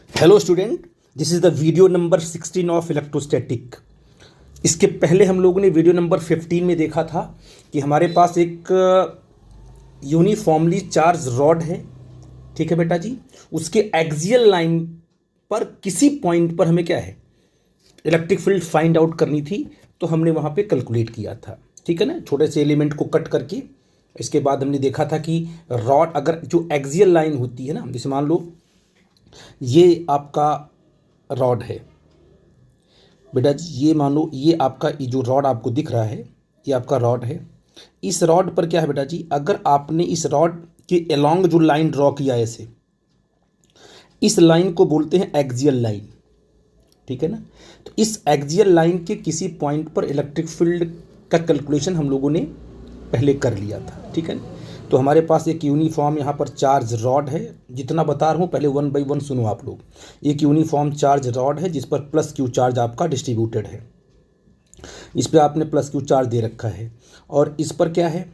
Hello student, this is the video number 16 of electrostatic. इसके पहले हम लोगों ने वीडियो नंबर 15 में देखा था कि हमारे पास एक यूनिफॉर्मली चार्ज रॉड है। ठीक है बेटा जी, उसके एक्सियल लाइन पर किसी पॉइंट पर हमें क्या है, इलेक्ट्रिक फील्ड फाइंड आउट करनी थी। तो हमने वहाँ पे कैलकुलेट किया था, ठीक है ना, छोटे से एलिमेंट को कट करके। इसके बाद हमने देखा था कि रॉड अगर जो एक्सियल लाइन होती है ना, जैसे मान लो ये आपका रॉड है बेटा जी, ये मान लो ये आपका ये जो रॉड आपको दिख रहा है, ये आपका रॉड है। इस रॉड पर क्या है बेटा जी, अगर आपने इस रॉड के अलोंग जो लाइन ड्रॉ किया है ऐसे, इस लाइन को बोलते हैं एक्सियल लाइन। ठीक है ना, तो इस एक्सियल लाइन के किसी पॉइंट पर इलेक्ट्रिक फील्ड का कैलकुलेशन हम लोगों ने पहले कर लिया था। ठीक है ना, तो हमारे पास एक यूनिफॉर्म यहाँ पर चार्ज रॉड है। जितना बता रहा हूँ पहले वन बाई वन सुनो आप लोग। एक यूनिफॉर्म चार्ज रॉड है जिस पर प्लस क्यू चार्ज आपका डिस्ट्रीब्यूटेड है। इस पर आपने प्लस क्यू चार्ज दे रखा है। और इस पर क्या है,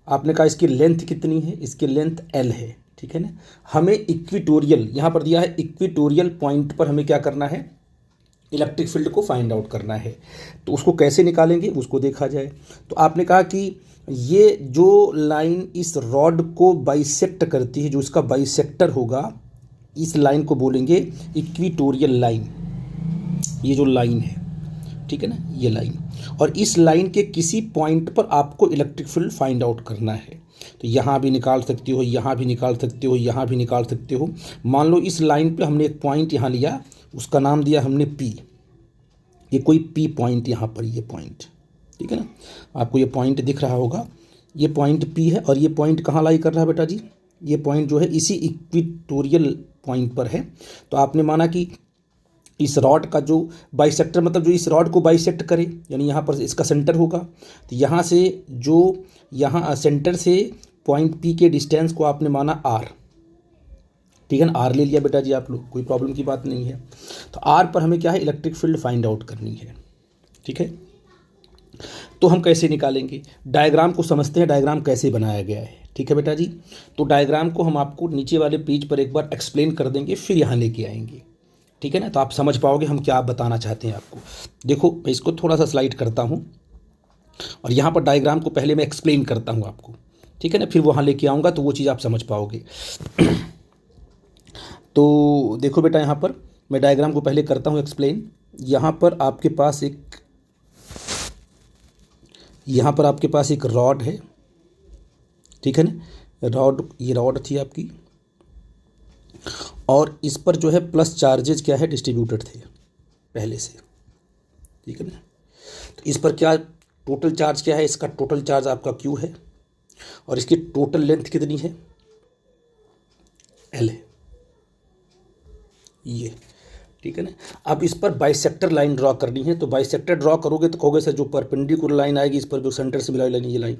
आपने कहा इसकी लेंथ कितनी है, इसकी लेंथ एल है। ठीक है ना, हमें इक्विटोरियल यहाँ पर दिया है, इक्विटोरियल पॉइंट पर हमें क्या करना है, इलेक्ट्रिक फील्ड को फाइंड आउट करना है। तो उसको कैसे निकालेंगे उसको देखा जाए। तो आपने कहा कि ये जो लाइन इस रॉड को बाइसेक्ट करती है, जो इसका बाइसेक्टर होगा, इस लाइन को बोलेंगे इक्विटोरियल लाइन। ये जो लाइन है, ठीक है ना, ये लाइन। और इस लाइन के किसी पॉइंट पर आपको इलेक्ट्रिक फील्ड फाइंड आउट करना है। तो यहाँ भी निकाल सकते हो, यहाँ भी निकाल सकते हो, यहाँ भी निकाल सकते हो। मान लो इस लाइन पे हमने एक पॉइंट यहाँ लिया, उसका नाम दिया हमने पी। ये कोई पी पॉइंट यहाँ पर, ये पॉइंट, ठीक है ना, आपको ये पॉइंट दिख रहा होगा, ये पॉइंट पी है। और ये पॉइंट कहाँ लाई कर रहा है बेटा जी, ये पॉइंट जो है इसी इक्विटोरियल पॉइंट पर है। तो आपने माना कि इस रॉड का जो बाइसेक्टर, मतलब जो इस रॉड को बाइसेक्ट करे, यानी यहाँ पर इसका सेंटर होगा। तो यहाँ से जो यहाँ सेंटर से पॉइंट पी के डिस्टेंस को आपने माना आर। ठीक है ना, आर ले लिया बेटा जी आप लोग, कोई प्रॉब्लम की बात नहीं है। तो आर पर हमें क्या है, इलेक्ट्रिक फील्ड फाइंड आउट करनी है। ठीक है, तो हम कैसे निकालेंगे, डायग्राम को समझते हैं, डायग्राम कैसे बनाया गया है। ठीक है बेटा जी, तो डायग्राम को हम आपको नीचे वाले पेज पर एक बार एक्सप्लेन कर देंगे, फिर यहाँ लेके आएंगे। ठीक है ना, तो आप समझ पाओगे हम क्या बताना चाहते हैं आपको। देखो मैं इसको थोड़ा सा स्लाइड करता हूँ और यहाँ पर डायग्राम को पहले मैं एक्सप्लेन करता हूँ आपको। ठीक है ना, फिर वहाँ लेके आऊँगा तो वो चीज़ आप समझ पाओगे। तो देखो बेटा, यहाँ पर मैं डायग्राम को पहले करता हूँ एक्सप्लेन। यहाँ पर आपके पास एक, यहाँ पर आपके पास एक रॉड है। ठीक है ना, रॉड, ये रॉड थी आपकी, और इस पर जो है प्लस चार्जेज क्या है, डिस्ट्रीब्यूटेड थे पहले से। ठीक है ना, तो इस पर क्या टोटल चार्ज क्या है, इसका टोटल चार्ज आपका क्यू है। और इसकी टोटल लेंथ कितनी है, एल है ये। ठीक है ना, अब इस पर बाइसेक्टर लाइन ड्रॉ करनी है। तो बाइसेक्टर ड्रॉ करोगे तो कहोगे सर जो परपेंडिकुलर लाइन आएगी इस पर, जो सेंटर से मिलाई लाइन, ये लाइन,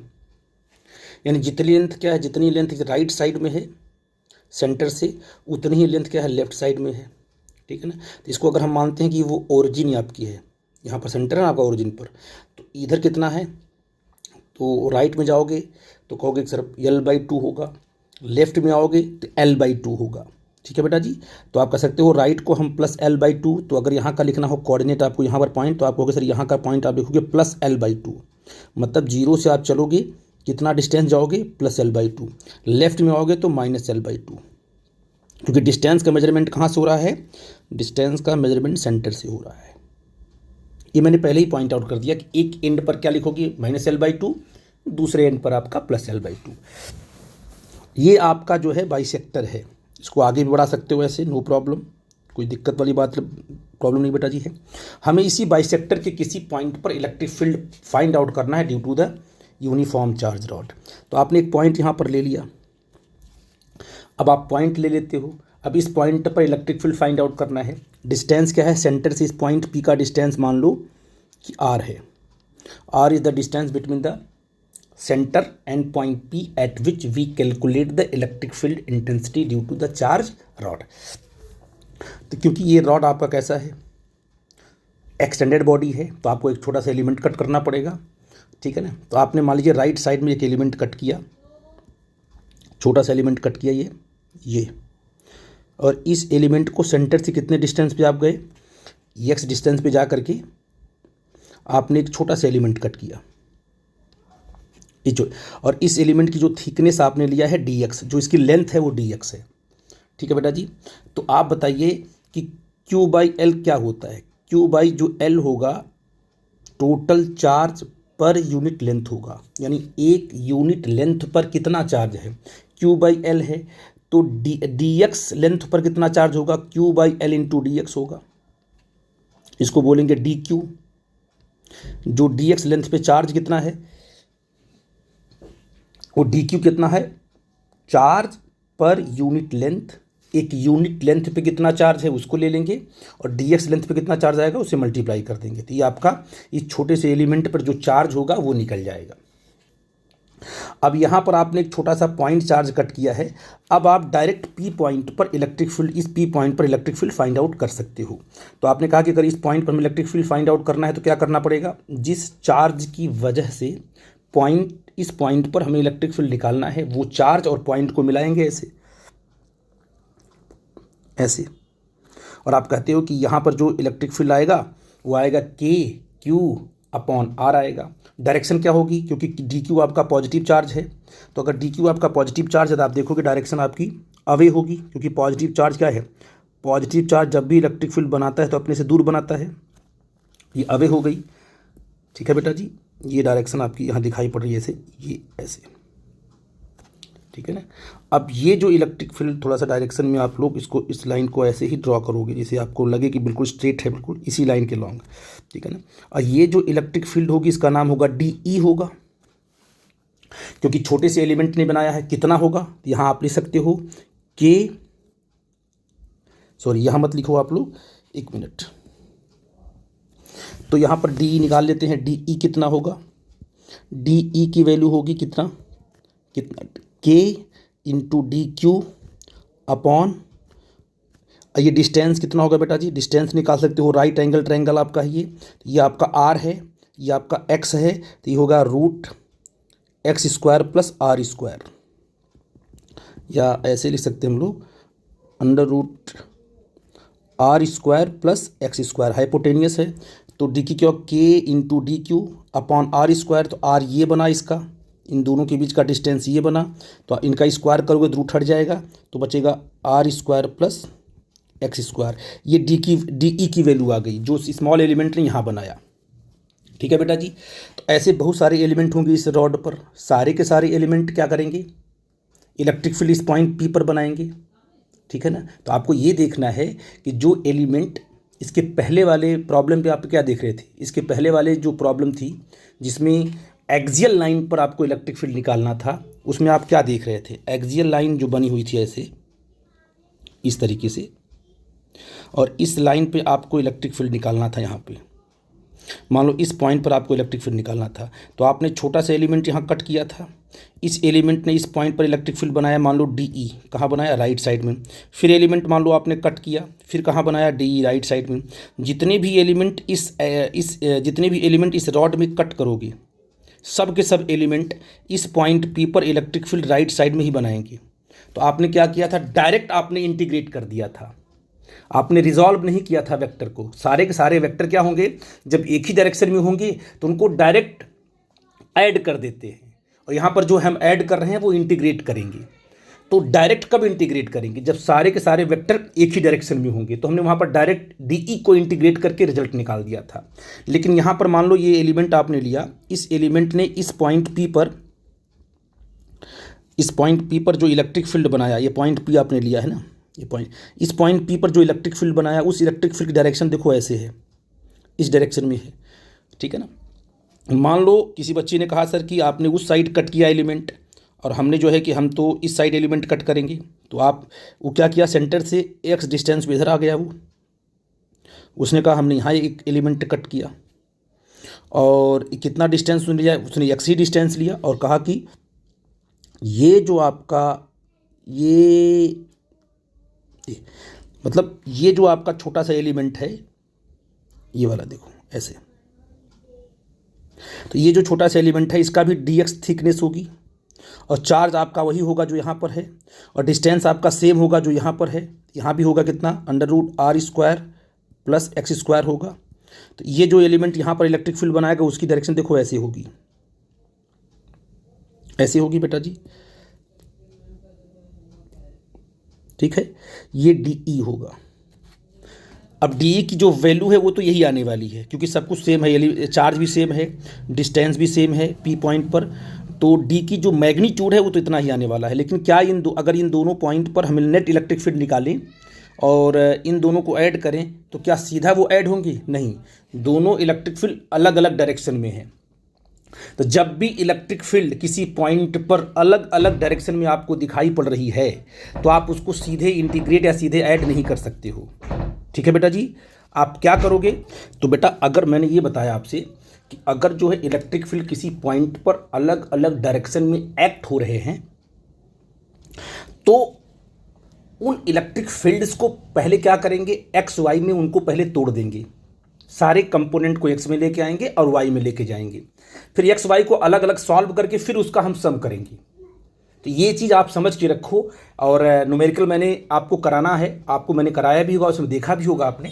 यानी जितनी लेंथ क्या है, जितनी लेंथ राइट साइड में है सेंटर से, उतनी ही लेंथ क्या है, लेफ्ट साइड में है। ठीक है ना, तो इसको अगर हम मानते हैं कि वो ओरिजिन आपकी है, यहाँ पर सेंटर है आपका ओरिजिन पर, तो इधर कितना है, तो राइट में जाओगे तो कहोगे सर L/2 होगा, लेफ्ट में आओगे तो L/2 होगा। ठीक है बेटा जी, तो आप कह सकते हो राइट को हम +L/2, तो अगर यहाँ का लिखना हो कोऑर्डिनेट आपको यहाँ पर पॉइंट, तो आप कहोगे सर यहाँ का पॉइंट आप लिखोगे +L/2, मतलब जीरो से आप चलोगे कितना डिस्टेंस जाओगे, +L/2। लेफ्ट में आओगे तो -L/2, क्योंकि डिस्टेंस का मेजरमेंट कहाँ से हो रहा है, डिस्टेंस का मेजरमेंट सेंटर से हो रहा है। ये मैंने पहले ही पॉइंट आउट कर दिया कि एक एंड पर क्या लिखोगे, -L/2, दूसरे एंड पर आपका +L/2। ये आपका जो है बाइसेक्टर है, इसको आगे भी बढ़ा सकते हो ऐसे, नो प्रॉब्लम, कोई दिक्कत वाली बात, प्रॉब्लम नहीं बेटा जी है। हमें इसी बाइसेक्टर के किसी पॉइंट पर इलेक्ट्रिक फील्ड फाइंड आउट करना है due to the uniform charge rod. तो आपने एक पॉइंट यहाँ पर ले लिया, अब आप पॉइंट ले लेते हो। अब इस पॉइंट पर इलेक्ट्रिक फील्ड फाइंड आउट करना है। डिस्टेंस क्या है, सेंटर से इस पॉइंट पी का डिस्टेंस मान लो कि आर है। R is the distance between the centre and point P at which we calculate the electric field intensity due to the charge rod. तो क्योंकि ये रॉड आपका कैसा है, एक्सटेंडेड बॉडी है, तो आपको एक छोटा सा एलिमेंट कट करना पड़ेगा। ठीक है ना, तो आपने मान लीजिए राइट साइड में एक एलिमेंट कट किया, छोटा सा एलिमेंट कट किया, ये और इस एलिमेंट को सेंटर से कितने डिस्टेंस पे आप गए, एक्स डिस्टेंस पे जा करके आपने एक छोटा सा एलिमेंट कट किया, ये जो, और इस एलिमेंट की जो थिकनेस आपने लिया है डी एक्स, जो इसकी लेंथ है वो डी एक्स है। ठीक है बेटा जी। तो आप बताइए कि क्यू बाई एल क्या होता है। क्यू बाई जो एल होगा total charge per unit length होगा, यानी एक यूनिट लेंथ पर कितना चार्ज है, क्यू बाई एल है। तो डी एक्स लेंथ पर कितना चार्ज होगा, Q by L into D x होगा, इसको बोलेंगे डी क्यू। जो डी एक्स लेंथ पे चार्ज कितना है, वो डी क्यू कितना है, चार्ज पर यूनिट लेंथ, एक यूनिट लेंथ पे कितना चार्ज है उसको ले लेंगे और डी एक्स लेंथ पे कितना चार्ज आएगा उसे मल्टीप्लाई कर देंगे, तो ये आपका इस छोटे से एलिमेंट पर जो चार्ज होगा वो निकल जाएगा। अब यहाँ पर आपने एक छोटा सा पॉइंट चार्ज कट किया है, अब आप डायरेक्ट पी पॉइंट पर इलेक्ट्रिक फील्ड, इस पी पॉइंट पर इलेक्ट्रिक फील्ड फाइंड आउट कर सकते हो। तो आपने कहा कि अगर इस पॉइंट पर हमें इलेक्ट्रिक फील्ड फाइंड आउट करना है तो क्या करना पड़ेगा, जिस चार्ज की वजह से पॉइंट, इस पॉइंट पर हमें इलेक्ट्रिक फील्ड निकालना है, वो चार्ज और पॉइंट को मिलाएंगे ऐसे ऐसे, और आप कहते हो कि यहाँ पर जो इलेक्ट्रिक फील्ड आएगा वो आएगा के क्यू अपॉन आर आएगा। डायरेक्शन क्या होगी, क्योंकि डी क्यू आपका पॉजिटिव चार्ज है, तो अगर डी क्यू आपका पॉजिटिव चार्ज है तो आप देखोगे डायरेक्शन आपकी अवे होगी, क्योंकि पॉजिटिव चार्ज क्या है, पॉजिटिव चार्ज जब भी इलेक्ट्रिक फील्ड बनाता है तो अपने से दूर बनाता है, ये अवे हो गई। ठीक है बेटा जी, ये डायरेक्शन आपकी यहाँ दिखाई पड़ रही है ऐसे, ये ऐसे, ठीक है ना। अब ये जो इलेक्ट्रिक फील्ड थोड़ा सा डायरेक्शन में आप लोग इसको, इस लाइन को ऐसे ही ड्रॉ करोगे जैसे आपको लगे कि बिल्कुल स्ट्रेट है, बिल्कुल इसी लाइन के लॉन्ग, ठीक है ना। और ये जो इलेक्ट्रिक फील्ड होगी इसका नाम होगा डी ई होगा, क्योंकि छोटे से एलिमेंट ने बनाया है। कितना होगा, यहाँ आप लिख सकते हो के, सॉरी यहाँ मत लिखो आप लोग, एक मिनट, तो यहाँ पर डी ई निकाल लेते हैं। डी ई कितना होगा, डी ई की वैल्यू होगी कितना कितना के इंटू डी क्यू अपॉन, ये डिस्टेंस कितना होगा बेटा जी, डिस्टेंस निकाल सकते हो, राइट एंगल ट्रायंगल आपका है ये आपका आर है, ये आपका एक्स है, तो ये होगा root X square plus R square, या ऐसे लिख सकते हैं हम लोग under root R square plus X square, hypotenuse है। तो डी की क्या, K into D Q upon R square, तो आर ये बना इसका, इन दोनों के बीच का डिस्टेंस ये बना, तो इनका स्क्वायर करोगे तो रूट हट जाएगा, तो बचेगा R square plus X square. ये डी ई की वैल्यू आ गई जो स्मॉल एलिमेंट ने यहाँ बनाया। ठीक है बेटा जी। तो ऐसे बहुत सारे एलिमेंट होंगे इस रॉड पर, सारे के सारे एलिमेंट क्या करेंगे, इलेक्ट्रिक फील्ड इस पॉइंट पी पर बनाएंगे। ठीक है ना। तो आपको ये देखना है कि जो एलिमेंट, इसके पहले वाले प्रॉब्लम पे आप क्या देख रहे थे, इसके पहले वाले जो प्रॉब्लम थी जिसमें एक्सियल लाइन पर आपको इलेक्ट्रिक फील्ड निकालना था, उसमें आप क्या देख रहे थे, एक्सियल लाइन जो बनी हुई थी ऐसे इस तरीके से, और इस लाइन पे आपको इलेक्ट्रिक फील्ड निकालना था। यहाँ पे मान लो इस पॉइंट पर आपको इलेक्ट्रिक फील्ड निकालना था, तो आपने छोटा सा एलिमेंट यहाँ कट किया था, इस एलिमेंट ने इस पॉइंट पर इलेक्ट्रिक फील्ड बनाया, मान लो डी ई, कहाँ बनाया, राइट साइड में। फिर एलिमेंट मान लो आपने कट किया, फिर कहाँ बनाया, डी ई, राइट साइड में। जितने भी एलिमेंट इस रॉड में कट करोगे, सब के सब एलिमेंट इस पॉइंट पी पर इलेक्ट्रिक फील्ड राइट साइड में ही बनाएंगे। तो आपने क्या किया था, डायरेक्ट आपने इंटीग्रेट कर दिया था, आपने रिजॉल्व नहीं किया था वेक्टर को। सारे के सारे वेक्टर क्या होंगे, जब एक ही डायरेक्शन में होंगे तो उनको डायरेक्ट ऐड कर देते हैं, और यहाँ पर जो हम ऐड कर रहे हैं वो इंटीग्रेट करेंगे। तो डायरेक्ट कब इंटीग्रेट करेंगे, जब सारे के सारे वेक्टर एक ही डायरेक्शन में होंगे। तो हमने वहाँ पर डायरेक्ट डीई को इंटीग्रेट करके रिजल्ट निकाल दिया था। लेकिन यहाँ पर मान लो ये एलिमेंट आपने लिया, इस एलिमेंट ने इस पॉइंट पी पर जो इलेक्ट्रिक फील्ड बनाया, ये पॉइंट पी आपने लिया है ना, ये पॉइंट, इस पॉइंट पी पर जो इलेक्ट्रिक फील्ड बनाया, उस इलेक्ट्रिक फील्ड की डायरेक्शन देखो ऐसे है, इस डायरेक्शन में है। ठीक है ना। मान लो किसी बच्चे ने कहा सर कि आपने उस साइड कट किया एलिमेंट, और हमने जो है कि हम तो इस साइड एलिमेंट कट करेंगे, तो आप वो क्या किया, सेंटर से एक्स डिस्टेंस पे इधर आ गया वो, उसने कहा हमने यहाँ एक एलिमेंट कट किया, और कितना डिस्टेंस उसने लिया, उसने एक्स ही डिस्टेंस लिया, और कहा कि ये जो आपका ये मतलब ये जो आपका छोटा सा एलिमेंट है, ये वाला देखो ऐसे, तो ये जो छोटा सा एलिमेंट है इसका भी dx थिकनेस होगी, और चार्ज आपका वही होगा जो यहाँ पर है, और डिस्टेंस आपका सेम होगा जो यहाँ पर है। यहाँ भी होगा कितना, √r² प्लस x² होगा। तो ये जो एलिमेंट यहाँ पर इलेक्ट्रिक फील्ड बनाएगा उसकी डायरेक्शन देखो ऐसे होगी, ऐसे होगी बेटा जी, ठीक है। ये DE होगा। अब DE की जो वैल्यू है वो तो यही आने वाली है, क्योंकि सब कुछ सेम है, चार्ज भी सेम है, डिस्टेंस भी सेम है P पॉइंट पर, तो D की जो मैग्नीट्यूड है वो तो इतना ही आने वाला है। लेकिन क्या अगर इन दोनों पॉइंट पर हम नेट इलेक्ट्रिक फील्ड निकालें और इन दोनों को ऐड करें तो क्या सीधा वो ऐड होंगी? नहीं, दोनों इलेक्ट्रिक फील्ड अलग अलग डायरेक्शन में है। तो जब भी इलेक्ट्रिक फील्ड किसी पॉइंट पर अलग अलग डायरेक्शन में आपको दिखाई पड़ रही है तो आप उसको सीधे इंटीग्रेट या सीधे ऐड नहीं कर सकते हो, ठीक है बेटा जी। आप क्या करोगे? तो बेटा अगर मैंने ये बताया आपसे कि अगर जो है इलेक्ट्रिक फील्ड किसी पॉइंट पर अलग अलग डायरेक्शन में एक्ट हो रहे हैं तो उन इलेक्ट्रिक फील्ड्स को पहले क्या करेंगे, एक्स वाई में उनको पहले तोड़ देंगे, सारे कंपोनेंट को एक्स में लेके आएंगे और वाई में लेके जाएंगे, फिर एक्स वाई को अलग अलग सॉल्व करके फिर उसका हम सम करेंगे। तो ये चीज़ आप समझ के रखो। और न्यूमेरिकल मैंने आपको कराना है, आपको मैंने कराया भी होगा, उसमें देखा भी होगा आपने।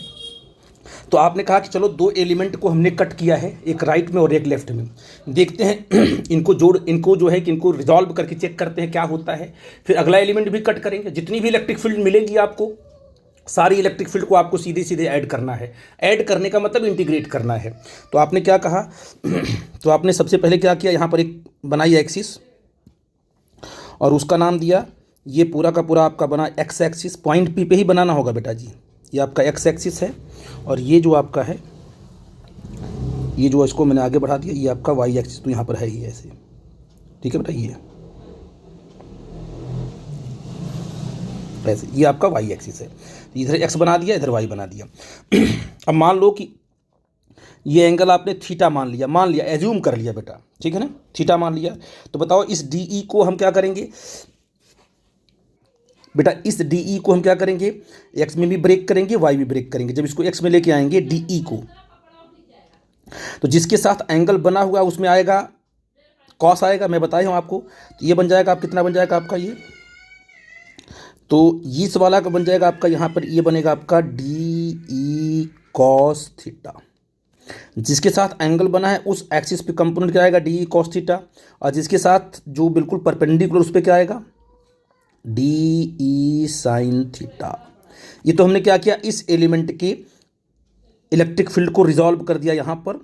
तो आपने कहा कि चलो दो एलिमेंट को हमने कट किया है, एक राइट में और एक लेफ्ट में, देखते हैं इनको जो है कि इनको रिजॉल्व करके चेक करते हैं क्या होता है। फिर अगला एलिमेंट भी कट करेंगे, जितनी भी इलेक्ट्रिक फील्ड मिलेगी आपको, सारी इलेक्ट्रिक फील्ड को आपको सीधे सीधे ऐड करना है। ऐड करने का मतलब इंटीग्रेट करना है। तो आपने क्या कहा तो आपने सबसे पहले क्या किया, यहाँ पर एक बनाई एक्सिस और उसका नाम दिया, ये पूरा का पूरा आपका बना एक्स एक्सिस, पॉइंट पी पे ही बनाना होगा बेटा जी। ये आपका एक्स एक्सिस है और ये जो आपका है, ये जो इसको मैंने आगे बढ़ा दिया, ये आपका वाई एक्सिस तो यहाँ पर है ही ऐसे, ठीक है बेटा। ये ऐसे ये आपका वाई एक्सिस है, इधर एक्स बना दिया, इधर वाई बना दिया। अब मान लो कि ये एंगल आपने थीटा मान लिया, एज्यूम कर लिया बेटा, ठीक है ना, थीटा मान लिया। तो बताओ इस DE को हम क्या करेंगे बेटा, इस DE को हम क्या करेंगे, एक्स में भी ब्रेक करेंगे, वाई भी ब्रेक करेंगे। जब इसको एक्स में लेके आएंगे DE को, तो जिसके साथ एंगल बना हुआ उसमें आएगा कॉस आएगा, मैं बताया हूँ आपको। तो ये बन जाएगा, आप कितना बन जाएगा आपका ये, तो इस वाला का बन जाएगा आपका, यहाँ पर ये बनेगा आपका DE cos थीटा। जिसके साथ एंगल बना है उस एक्सिस पे कंपोनेंट क्या आएगा, DE cos थीटा, और जिसके साथ जो बिल्कुल परपेंडिकुलर उस पर क्या आएगा, DE sin थीटा। ये तो हमने क्या किया, इस एलिमेंट के इलेक्ट्रिक फील्ड को रिजॉल्व कर दिया यहाँ पर,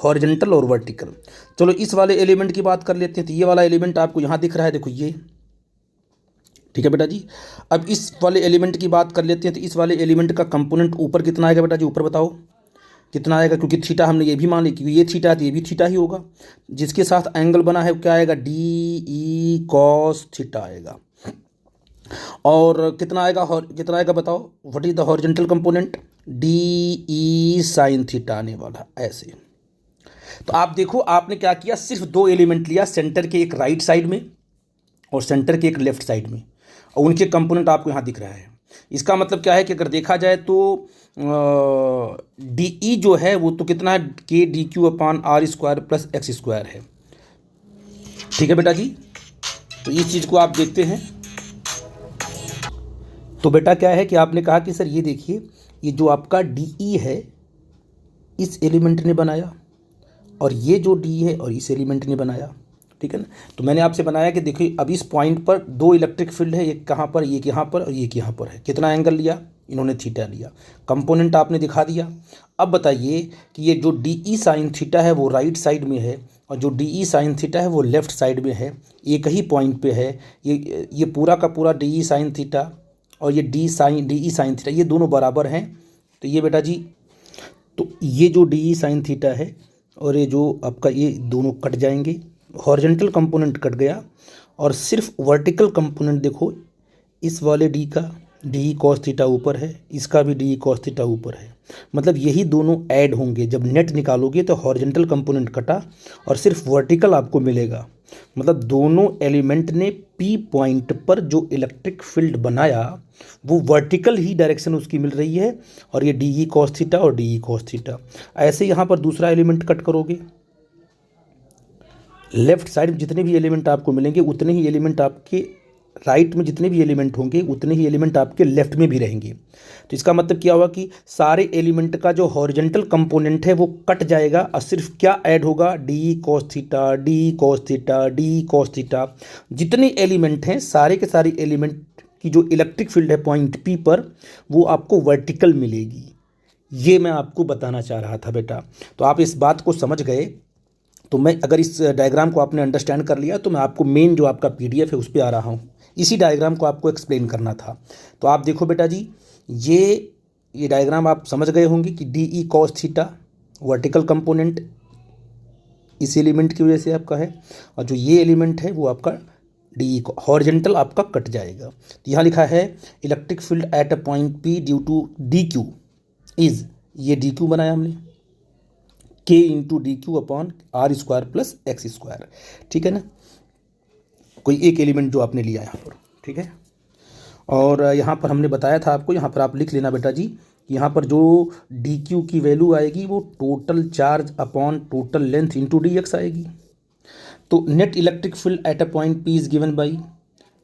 हॉरिजॉन्टल और वर्टिकल। चलो इस वाले एलिमेंट की बात कर लेते हैं। तो ये वाला एलिमेंट आपको यहाँ दिख रहा है, देखो ये, ठीक है बेटा जी। अब इस वाले एलिमेंट की बात कर लेते हैं। तो इस वाले एलिमेंट का कंपोनेंट ऊपर कितना आएगा बेटा जी, ऊपर बताओ कितना आएगा, क्योंकि थीटा हमने ये भी मान ली, क्योंकि ये थीटा है तो ये भी थीटा ही होगा। जिसके साथ एंगल बना है क्या आएगा, DE cos थीटा आएगा। और कितना आएगा बताओ, what is the horizontal component, DE sin theta आने वाला ऐसे। तो आप देखो आपने क्या किया, सिर्फ दो एलिमेंट लिया, सेंटर के एक राइट साइड में और सेंटर के एक लेफ्ट साइड में, और उनके कंपोनेंट आपको यहाँ दिख रहा है। इसका मतलब क्या है कि अगर देखा जाए तो DE जो है वो तो कितना है, KdQ/r² प्लस x² है, ठीक है बेटा जी। तो इस चीज़ को आप देखते हैं। तो बेटा क्या है कि आपने कहा कि सर ये देखिए, ये जो आपका DE है इस एलिमेंट ने बनाया, और ये जो DE है और इस एलिमेंट ने बनाया, ठीक है ना। तो मैंने आपसे बनाया कि देखिए अब इस पॉइंट पर दो इलेक्ट्रिक फील्ड है, एक कहाँ पर, एक यहाँ पर और एक यहाँ पर है। कितना एंगल लिया, इन्होंने थीटा लिया, कंपोनेंट आपने दिखा दिया। अब बताइए कि ये जो DE sin थीटा है वो राइट साइड में है, और जो DE sin थीटा है वो लेफ्ट साइड में है, एक ही पॉइंट पे है। ये पूरा का पूरा DE sin थीटा और ये DE sin थीटा ये दोनों बराबर हैं। तो ये बेटा जी, तो ये जो DE sin थीटा है और ये जो आपका, ये दोनों कट जाएंगे, हॉरिजॉन्टल कंपोनेंट कट गया, और सिर्फ वर्टिकल कंपोनेंट देखो, इस वाले D का DE cos थीटा ऊपर है, इसका भी DE cos थीटा ऊपर है। मतलब यही दोनों ऐड होंगे। जब नेट निकालोगे तो हॉरिजॉन्टल कंपोनेंट कटा और सिर्फ वर्टिकल आपको मिलेगा। मतलब दोनों एलिमेंट ने P पॉइंट पर जो इलेक्ट्रिक फील्ड बनाया वो वर्टिकल ही डायरेक्शन उसकी मिल रही है, और ये DE cos थीटा और DE cos थीटा। ऐसे यहाँ पर दूसरा एलिमेंट कट करोगे, लेफ्ट साइड में जितने भी एलिमेंट आपको मिलेंगे उतने ही एलिमेंट आपके राइट में, जितने भी एलिमेंट होंगे उतने ही एलिमेंट आपके लेफ्ट में भी रहेंगे। तो इसका मतलब क्या हुआ कि सारे एलिमेंट का जो हॉरिजेंटल कंपोनेंट है वो कट जाएगा और सिर्फ क्या ऐड होगा, D cos theta, D cos theta, D cos theta. जितने एलिमेंट हैं सारे के सारे एलिमेंट की जो इलेक्ट्रिक फील्ड है पॉइंट पी पर वो आपको वर्टिकल मिलेगी। ये मैं आपको बताना चाह रहा था बेटा। तो आप इस बात को समझ गए। तो मैं अगर इस डायग्राम को आपने अंडरस्टैंड कर लिया तो मैं आपको मेन जो आपका पीडीएफ है उस पर आ रहा हूँ। इसी डायग्राम को आपको एक्सप्लेन करना था। तो आप देखो बेटा जी, ये डायग्राम आप समझ गए होंगे कि D E cos theta vertical component इस एलिमेंट की वजह से आपका है, और जो ये एलिमेंट है वो आपका डी ई हॉरिजेंटल आपका कट जाएगा। तो यहाँ लिखा है electric field at a point P due to D Q is, ये डी क्यू बनाया हमने, K into D Q upon R square plus X square. ठीक है ना, कोई एक एलिमेंट जो आपने लिया यहाँ पर। ठीक है, और यहाँ पर हमने बताया था आपको, यहाँ पर आप लिख लेना बेटा जी, यहाँ पर जो डी क्यू की वैल्यू आएगी वो total charge upon total length into D x आएगी। तो net electric field at a point P is given by,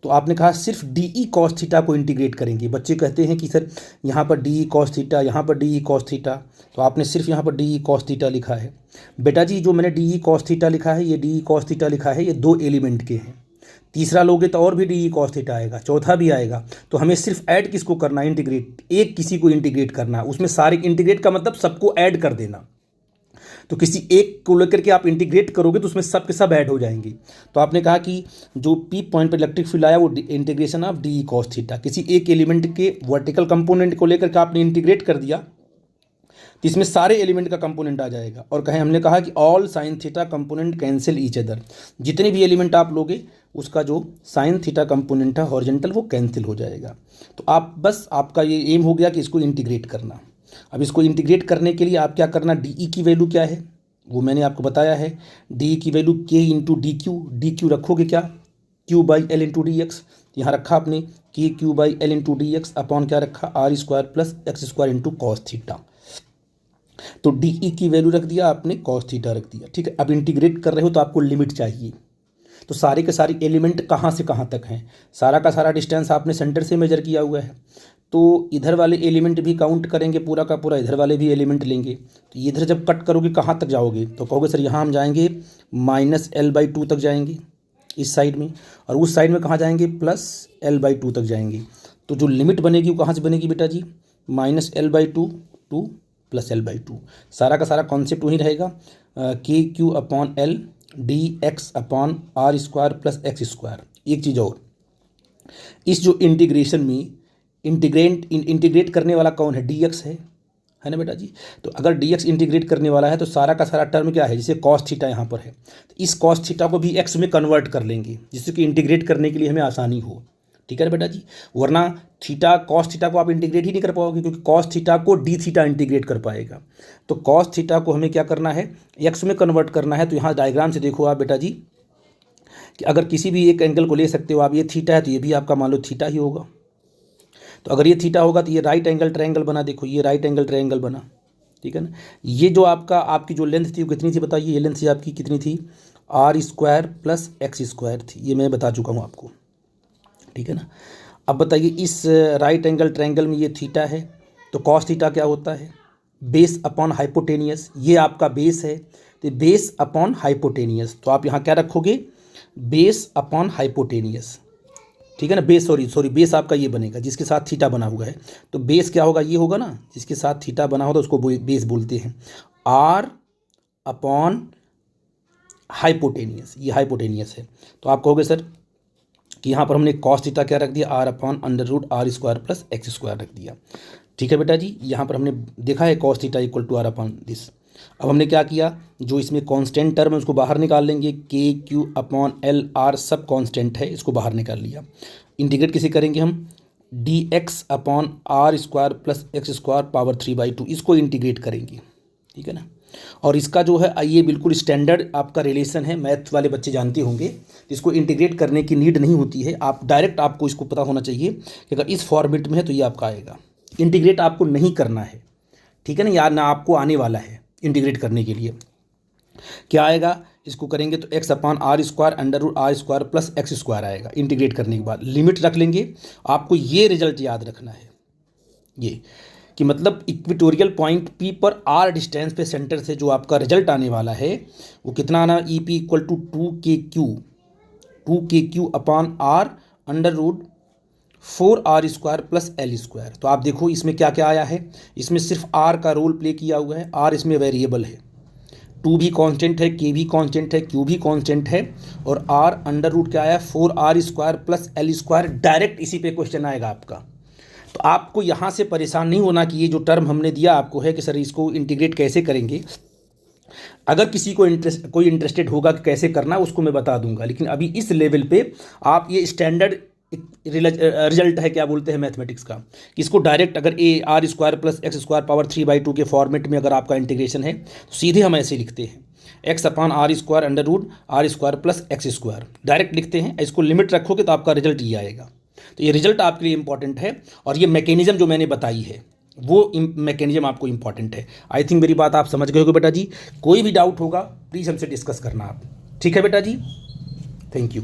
तो आपने कहा सिर्फ डी ई कॉस थीटा को इंटीग्रेट करेंगे। बच्चे कहते हैं कि सर यहाँ पर डी ई कॉस थीटा, यहाँ पर डी ई कॉस थीटा, तो आपने सिर्फ यहाँ पर डी ई कॉस थीटा लिखा है। बेटा जी जो मैंने डी ई कॉस थीटा लिखा है, ये डी ई कॉस थीटा लिखा है, ये दो एलिमेंट के हैं। तीसरा लोगे तो और भी डी ई कॉस थीटा आएगा, चौथा भी आएगा। तो हमें सिर्फ ऐड किसको करना है, इंटीग्रेट, एक किसी को इंटीग्रेट करना है। उसमें सारे इंटीग्रेट का मतलब सबको ऐड कर देना। तो किसी एक को लेकर के आप इंटीग्रेट करोगे तो उसमें सब के सब ऐड हो जाएंगे। तो आपने कहा कि जो पी पॉइंट पर इलेक्ट्रिक फील्ड आया वो integration of D cos theta, किसी एक एलिमेंट के वर्टिकल कंपोनेंट को लेकर के आपने इंटीग्रेट कर दिया तो इसमें सारे एलिमेंट का कंपोनेंट आ जाएगा। और कहें हमने कहा कि all sine theta component cancel each other, जितने भी एलिमेंट आप लोगे उसका जो साइन थीटा कंपोनेंट है हॉरिजॉन्टल वो कैंसिल हो जाएगा। तो आप बस, आपका ये एम हो गया कि इसको इंटीग्रेट करना। अब इसको इंटीग्रेट करने के लिए आप क्या करना, डी ई की वैल्यू क्या है वो मैंने आपको बताया है। डी ई की value K into D Q, D Q रखोगे क्या, Q by L into D X, यहाँ रखा आपने K Q by L into D X upon क्या रखा, R square plus X square into cos theta. तो D E की value रख दिया आपने, कॉस थीटा रख दिया। ठीक है, अब इंटीग्रेट कर रहे हो तो आपको लिमिट चाहिए। तो सारे के सारे एलिमेंट कहाँ से कहाँ तक हैं, सारा का सारा डिस्टेंस आपने सेंटर से मेजर किया हुआ है। तो इधर वाले एलिमेंट भी काउंट करेंगे पूरा का पूरा, इधर वाले भी एलिमेंट लेंगे। तो इधर जब कट करोगे कहाँ तक जाओगे, तो कहोगे सर यहाँ हम जाएंगे -l/2 तक जाएंगे इस साइड में, और उस साइड में कहाँ जाएंगे, +l/2 तक जाएंगे। तो जो लिमिट बनेगी वो कहाँ से बनेगी बेटा जी, -l/2 टू +l/2। सारा का सारा कॉन्सेप्ट वही रहेगा, K Q upon L D X upon R square plus X square. एक चीज़ और, इस जो इंटीग्रेशन में इंटीग्रेट करने वाला कौन है, डी एक्स है ना बेटा जी। तो अगर डी एक्स इंटीग्रेट करने वाला है तो सारा का सारा टर्म क्या है, जैसे कॉस थीटा यहाँ पर है तो इस कॉस थीटा को भी एक्स में कन्वर्ट कर लेंगे जिससे कि इंटीग्रेट करने के लिए हमें आसानी हो। ठीक है ना बेटा जी, वरना थीटा कॉस थीटा को आप इंटीग्रेट ही नहीं कर पाओगे, क्योंकि कॉस थीटा को डी थीटा इंटीग्रेट कर पाएगा। तो कॉस थीटा को हमें क्या करना है, एक्स में कन्वर्ट करना है। तो यहाँ डायग्राम से देखो आप बेटा जी कि अगर किसी भी एक एंगल को ले सकते हो आप, ये थीटा है तो ये भी आपका मान लो थीटा ही होगा। तो अगर ये थीटा होगा तो ये राइट एंगल ट्रायंगल बना, देखो ये राइट एंगल ट्रायंगल बना। ठीक है ना, ये जो आपकी जो लेंथ थी वो कितनी थी बताइए, ये लेंथ थी आपकी कितनी थी, R square plus X square थी, ये मैं बता चुका हूँ आपको। ठीक है ना, अब बताइए इस राइट एंगल ट्रायंगल में ये थीटा है तो कॉस थीटा क्या होता है, बेस अपॉन हाइपोटेनियस। ये आपका बेस है तो बेस अपॉन हाइपोटेनियस, तो आप यहाँ क्या रखोगे, बेस अपॉन हाइपोटेनियस। ठीक है ना, बेस सॉरी बेस आपका ये बनेगा जिसके साथ थीटा बना हुआ है। तो बेस क्या होगा, ये होगा ना, जिसके साथ थीटा बना होगा उसको बेस बोलते हैं। आर अपॉन हाइपोटेनियस, ये हाइपोटेनियस है। तो आप कहोगे सर कि यहाँ पर हमने कॉस थीटा क्या रख दिया, R upon √r square plus X square रख दिया। ठीक है बेटा जी, यहाँ पर हमने देखा है cos theta equal to R upon this. अब हमने क्या किया, जो इसमें कांस्टेंट टर्म है उसको बाहर निकाल लेंगे, K Q upon L R सब कांस्टेंट है, इसको बाहर निकाल लिया। इंटीग्रेट किसे करेंगे हम, D X upon R square plus X square power 3/2, इसको इंटीग्रेट करेंगे। ठीक है ना, और इसका जो है ये बिल्कुल स्टैंडर्ड आपका रिलेशन है, मैथ वाले बच्चे जानते होंगे। इसको इंटीग्रेट करने की नीड नहीं होती है, आप डायरेक्ट आपको इसको पता होना चाहिए कि अगर इस फॉर्मेट में है तो ये आपका आएगा। इंटीग्रेट आपको नहीं करना है, ठीक है ना, यार ना आपको आने वाला है इंटीग्रेट करने के लिए। क्या आएगा, इसको करेंगे तो X upon R square under root R square plus X square आएगा। इंटीग्रेट करने के बाद लिमिट रख लेंगे। आपको ये रिजल्ट याद रखना है, ये कि मतलब इक्वेटोरियल पॉइंट पी पर आर डिस्टेंस पे सेंटर से जो आपका रिजल्ट आने वाला है वो कितना आना, E P equal to 2 K Q upon R under root 4r square plus L square. तो आप देखो इसमें क्या क्या आया है, इसमें सिर्फ आर का रोल प्ले किया हुआ है, आर इसमें वेरिएबल है, 2 भी कांस्टेंट है, के भी कांस्टेंट है, क्यू भी कांस्टेंट है, और आर अंडर रूट क्या आया 4r square plus L square. Direct इसी पे क्वेश्चन आएगा आपका। तो आपको यहाँ से परेशान नहीं होना कि ये जो टर्म हमने दिया आपको है कि सर इसको इंटीग्रेट कैसे करेंगे। अगर किसी को कोई इंटरेस्टेड होगा कि कैसे करना है उसको मैं बता दूंगा, लेकिन अभी इस लेवल पे आप ये स्टैंडर्ड रिजल्ट है क्या बोलते हैं मैथमेटिक्स का, कि इसको डायरेक्ट अगर A R square plus X square power 3/2 के फॉर्मेट में अगर आपका इंटीग्रेशन है तो सीधे हम ऐसे लिखते हैं, X upon R square under root R square plus X square direct लिखते हैं। इसको लिमिट रखोगे तो आपका रिजल्ट ये आएगा। तो ये रिजल्ट आपके लिए इंपॉर्टेंट है, और ये मैकेनिज्म जो मैंने बताई है वो मैकेनिज्म आपको इंपॉर्टेंट है। आई थिंक मेरी बात आप समझ गए होगे बेटा जी। कोई भी डाउट होगा प्लीज़ हमसे डिस्कस करना आप, ठीक है बेटा जी। Thank you.